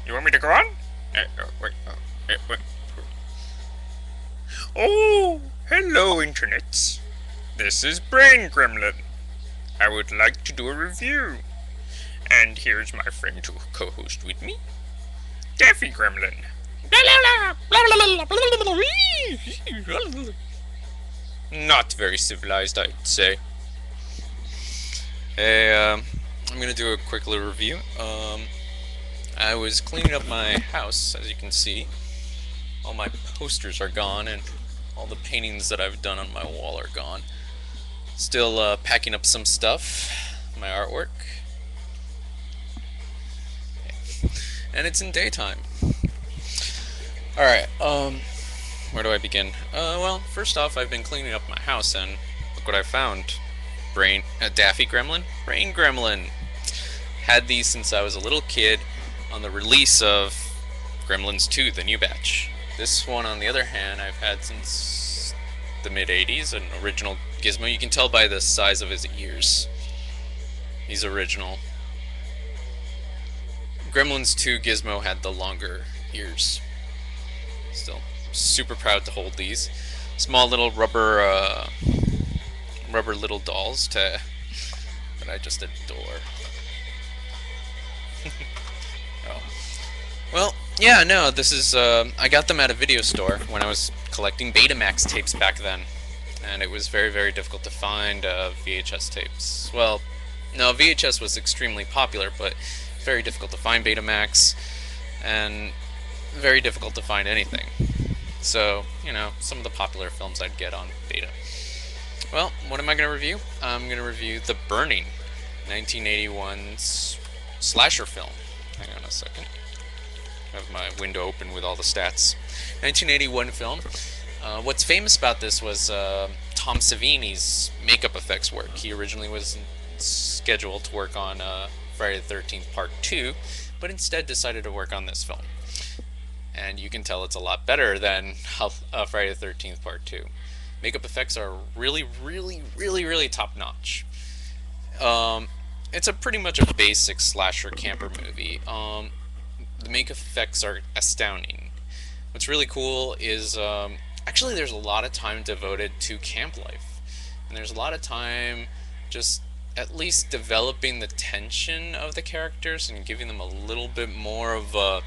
You want me to go on? Wait. Wait. Oh, hello, Internet. This is Brain Gremlin. I would like to do a review. And here's my friend to co-host with me, Daffy Gremlin. Not very civilized, I'd say. Hey, I'm gonna do a quick little review. I was cleaning up my house, as you can see. All my posters are gone, and all the paintings that I've done on my wall are gone. Still packing up some stuff, my artwork. And it's in daytime. Alright, where do I begin? Well, first off, I've been cleaning up my house, and look what I found. Daffy Gremlin? Brain Gremlin! Had these since I was a little kid on the release of Gremlins 2, the new batch. This one, on the other hand, I've had since the mid-80s, an original Gizmo. You can tell by the size of his ears. He's original. Gremlins 2 Gizmo had the longer ears. Still super proud to hold these. Small little rubber little dolls that I just adore. Oh. Well, yeah, no, this is, I got them at a video store when I was collecting Betamax tapes back then. And it was very, very difficult to find VHS tapes. Well, no, VHS was extremely popular, but very difficult to find Betamax, and very difficult to find anything. So, you know, some of the popular films I'd get on Beta. Well, what am I going to review? I'm going to review The Burning, 1981's slasher film. Hang on a second. I have my window open with all the stats. 1981 film. What's famous about this was Tom Savini's makeup effects work. He originally was scheduled to work on Friday the 13th Part 2, but instead decided to work on this film. And you can tell it's a lot better than Friday the 13th Part 2. Makeup effects are really, really, really, really top-notch. It's pretty much a basic slasher camper movie. The makeup effects are astounding. What's really cool is, actually there's a lot of time devoted to camp life. And there's a lot of time just at least developing the tension of the characters and giving them a little bit more of a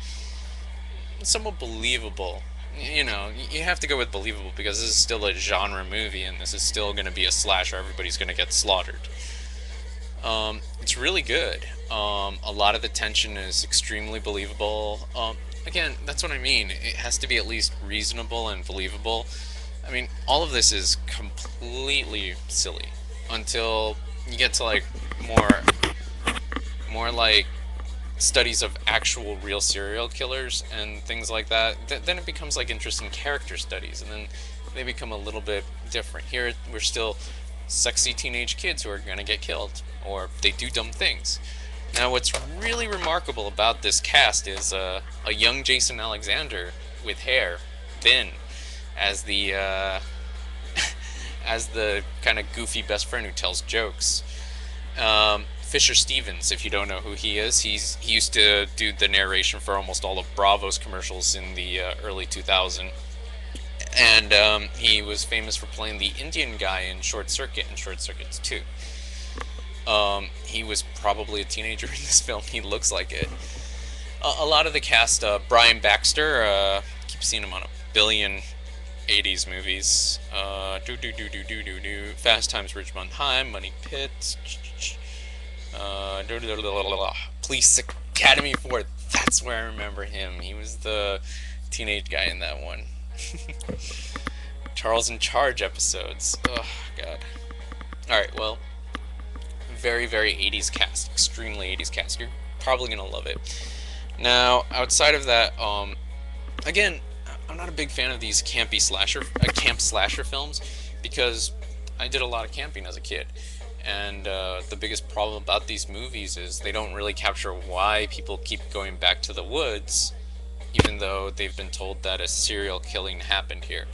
somewhat believable. You know, you have to go with believable because this is still a genre movie and this is still going to be a slasher. Everybody's going to get slaughtered. It's really good. A lot of the tension is extremely believable. Again, that's what I mean. It has to be at least reasonable and believable. I mean, all of this is completely silly until you get to like more like studies of actual real serial killers and things like that. Then it becomes like interesting character studies, and then they become a little bit different. Here we're still sexy teenage kids who are gonna get killed, or they do dumb things. Now what's really remarkable about this cast is a young Jason Alexander with hair, Ben, as the as the kind of goofy best friend who tells jokes. Fisher Stevens, if you don't know who he is, he used to do the narration for almost all of Bravo's commercials in the early 2000s. And he was famous for playing the Indian guy in Short Circuit and Short Circuits 2. He was probably a teenager in this film. He looks like it. A lot of the cast, Brian Baxter, keep seeing him on a billion 80s movies. Fast Times at Ridgemont High, Money Pit, Police Academy 4. That's where I remember him. He was the teenage guy in that one. Charles in Charge episodes. Oh, God. Alright, well, very, very 80s cast. Extremely 80s cast. You're probably going to love it. Now, outside of that, again, I'm not a big fan of these camp slasher films because I did a lot of camping as a kid. And the biggest problem about these movies is they don't really capture why people keep going back to the woods, even though they've been told that a serial killing happened here.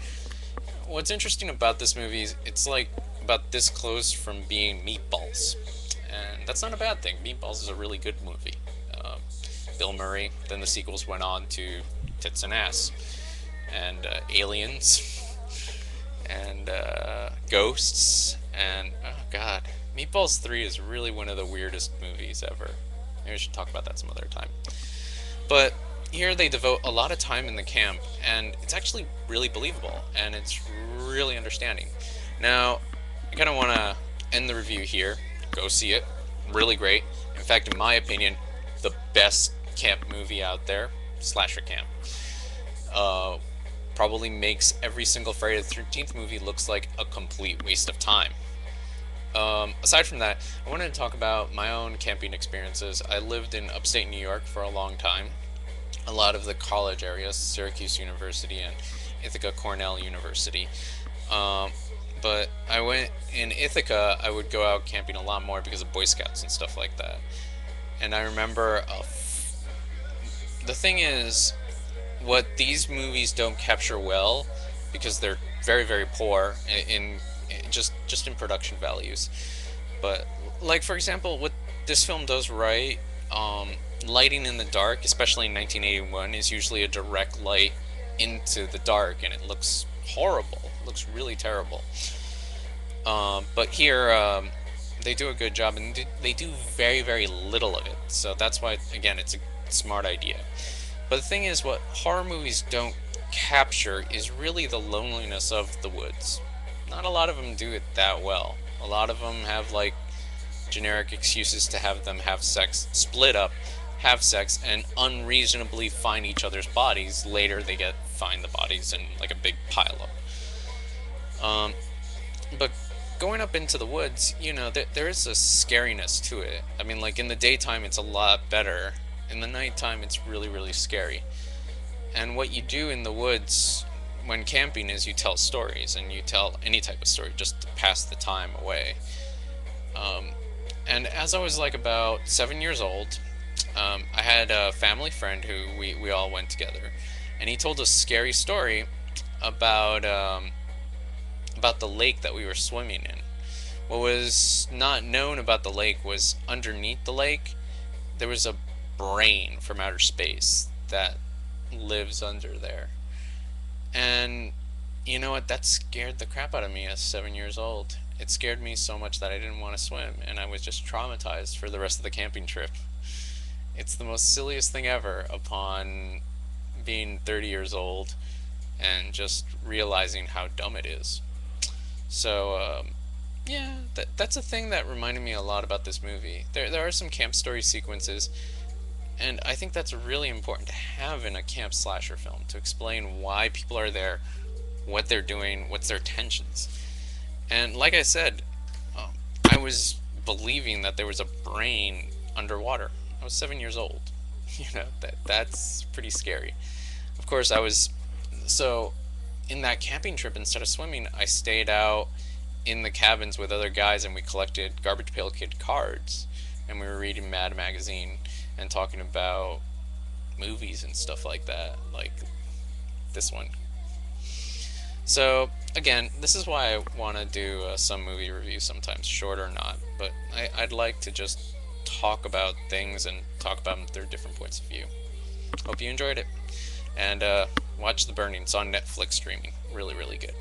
What's interesting about this movie is it's like about this close from being Meatballs, and that's not a bad thing. Meatballs is a really good movie. Uh, Bill Murray. Then the sequels went on to Tits and Ass, and Aliens, and Ghosts, and oh god, Meatballs 3 is really one of the weirdest movies ever. Maybe we should talk about that some other time. But here they devote a lot of time in the camp, and it's actually really believable, and it's really understanding. Now, I kind of want to end the review here. Go see it. Really great. In fact, in my opinion, the best camp movie out there, slasher camp. Uh, Probably makes every single Friday the 13th movie looks like a complete waste of time. Aside from that, I wanted to talk about my own camping experiences. I lived in upstate New York for a long time. A lot of the college areas, Syracuse University and Ithaca Cornell University. But I went in Ithaca, I would go out camping a lot more because of Boy Scouts and stuff like that. And I remember the thing is, what these movies don't capture well, because they're very very poor in just in production values. But like for example, what this film does right, lighting in the dark, especially in 1981, is usually a direct light into the dark, and it looks horrible. It looks really terrible. But here, they do a good job, and they do very very little of it. So that's why, again, it's a smart idea. But the thing is, what horror movies don't capture is really the loneliness of the woods. Not a lot of them do it that well. A lot of them have like generic excuses to have them have sex, split up, have sex, and unreasonably find each other's bodies. Later they find the bodies in like a big pile up. But going up into the woods, there is a scariness to it. I mean, like in the daytime it's a lot better. In the nighttime it's really, really scary. And what you do in the woods when camping is you tell stories, and you tell any type of story just to pass the time away. And as I was like about 7 years old, I had a family friend who we all went together, and he told a scary story about the lake that we were swimming in. What was not known about the lake was underneath the lake there was a brain from outer space that lives under there. And you know what? That scared the crap out of me as 7 years old. It scared me so much that I didn't want to swim, and I was just traumatized for the rest of the camping trip. It's the most silliest thing ever upon being 30 years old and just realizing how dumb it is. So, yeah, that's a thing that reminded me a lot about this movie. There are some camp story sequences, and I think that's really important to have in a camp slasher film, to explain why people are there, what they're doing, what's their tensions. And like I said, I was believing that there was a brain underwater. I was 7 years old. That's pretty scary. Of course, so in that camping trip, instead of swimming, I stayed out in the cabins with other guys, and we collected Garbage Pail Kid cards, and we were reading Mad Magazine and talking about movies and stuff like that, like this one. So again, this is why I want to do some movie reviews sometimes, short or not, but I'd like to just talk about things and talk about them through different points of view. Hope you enjoyed it, and watch The Burning. It's on Netflix streaming. Really, really good.